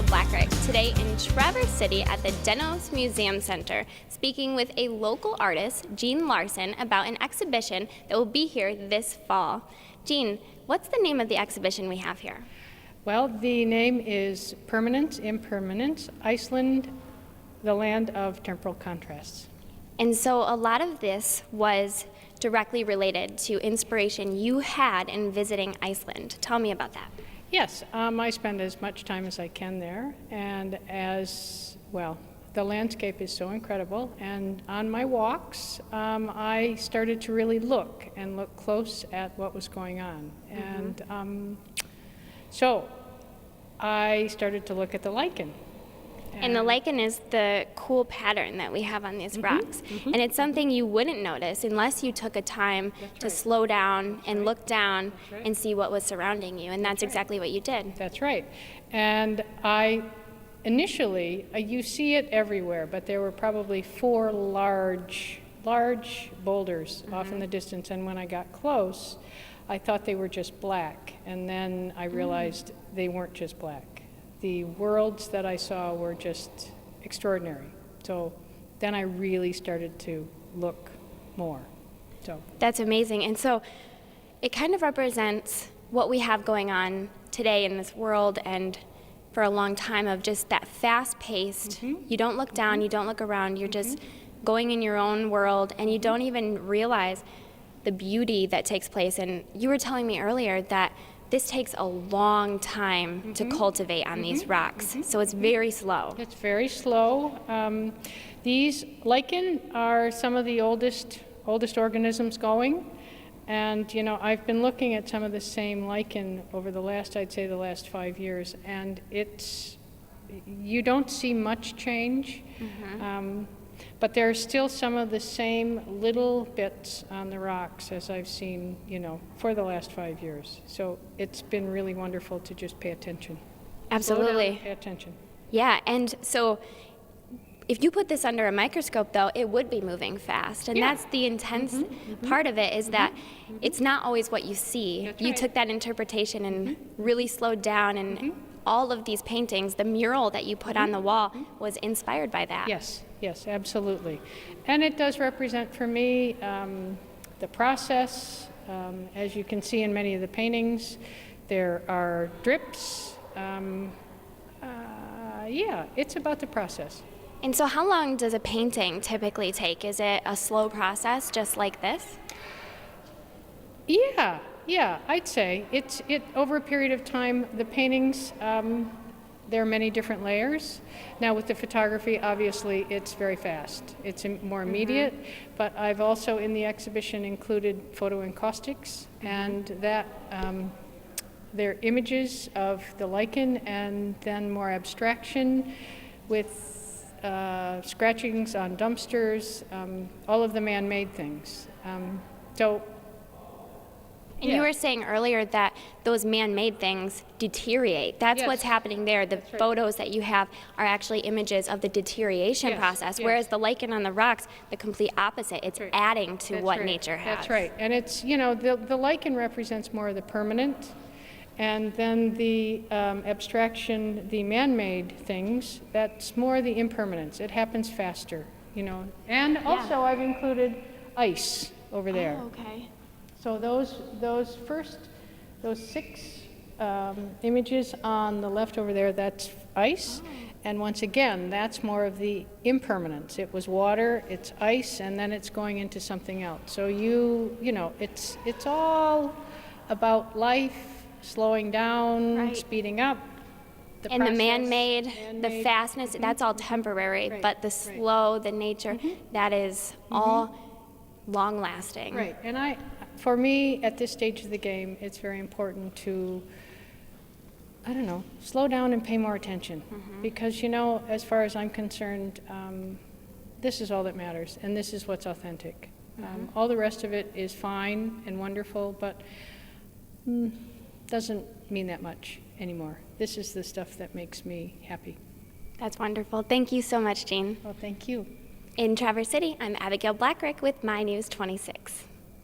Blackrick, today in Traverse City at the Dennos Museum Center, speaking with a local artist, Jean Larson, about an exhibition that will be here this fall. Jean, what's the name of the exhibition we have here? Well, the name is Permanence, Impermanence, Iceland, the land of temporal contrasts. And so a lot of this was directly related to inspiration you had in visiting Iceland. Tell me about that. Yes, I spend as much time as I can there, and the landscape is so incredible, and on my walks, I started to really look close at what was going on. And so I started to look at the lichen. And the lichen is the cool pattern that we have on these rocks. And it's something you wouldn't notice unless you took a time to slow down and look down and see what was surrounding you. And that's exactly what you did. That's right. And initially, you see it everywhere, but there were probably 4 large boulders off in the distance. And when I got close, I thought they were just black. And then I realized they weren't just black. The worlds that I saw were just extraordinary. So then I really started to look more. That's amazing. And so it kind of represents what we have going on today in this world and for a long time of just that fast-paced, you don't look down, you don't look around, you're just going in your own world and you don't even realize the beauty that takes place. And you were telling me earlier that this takes a long time to cultivate on these rocks, so it's very slow. It's very slow. These lichen are some of the oldest organisms going, and I've been looking at some of the same lichen over the last 5 years, and you don't see much change. But there are still some of the same little bits on the rocks as I've seen, for the last 5 years. So it's been really wonderful to just pay attention. Absolutely. Slow down, pay attention. Yeah, and so if you put this under a microscope, though, it would be moving fast. And that's the intense part of it, is that it's not always what you see. That's you right. took that interpretation and really slowed down, and all of these paintings, the mural that you put on the wall was inspired by that. Yes, absolutely. And it does represent for me the process. As you can see in many of the paintings, there are drips. It's about the process. And so how long does a painting typically take? Is it a slow process just like this? Yeah, I'd say it over a period of time. The paintings, there are many different layers. Now with the photography, obviously it's very fast. It's more immediate, but I've also in the exhibition included photoencaustics, and that they're images of the lichen and then more abstraction with scratchings on dumpsters, all of the man-made things. And you were saying earlier that those man-made things deteriorate. That's what's happening there. The photos that you have are actually images of the deterioration process, whereas the lichen on the rocks, the complete opposite. It's adding to what nature has. That's right. And it's, the lichen represents more of the permanent, and then the abstraction, the man-made things, that's more the impermanence. It happens faster, And also I've included ice over there. Oh, okay. So those 6 images on the left over there, that's ice. And once again, that's more of the impermanence. It was water, it's ice, and then it's going into something else. So it's all about life, slowing down, speeding up. And the man-made, the fastness, that's all temporary, but the slow, the nature, that is all long-lasting. Right, and for me, at this stage of the game, it's very important to, slow down and pay more attention. Because, as far as I'm concerned, this is all that matters, and this is what's authentic. All the rest of it is fine and wonderful, but doesn't mean that much anymore. This is the stuff that makes me happy. That's wonderful. Thank you so much, Jean. Well, thank you. In Traverse City, I'm Abigail Blackrick with My News 26.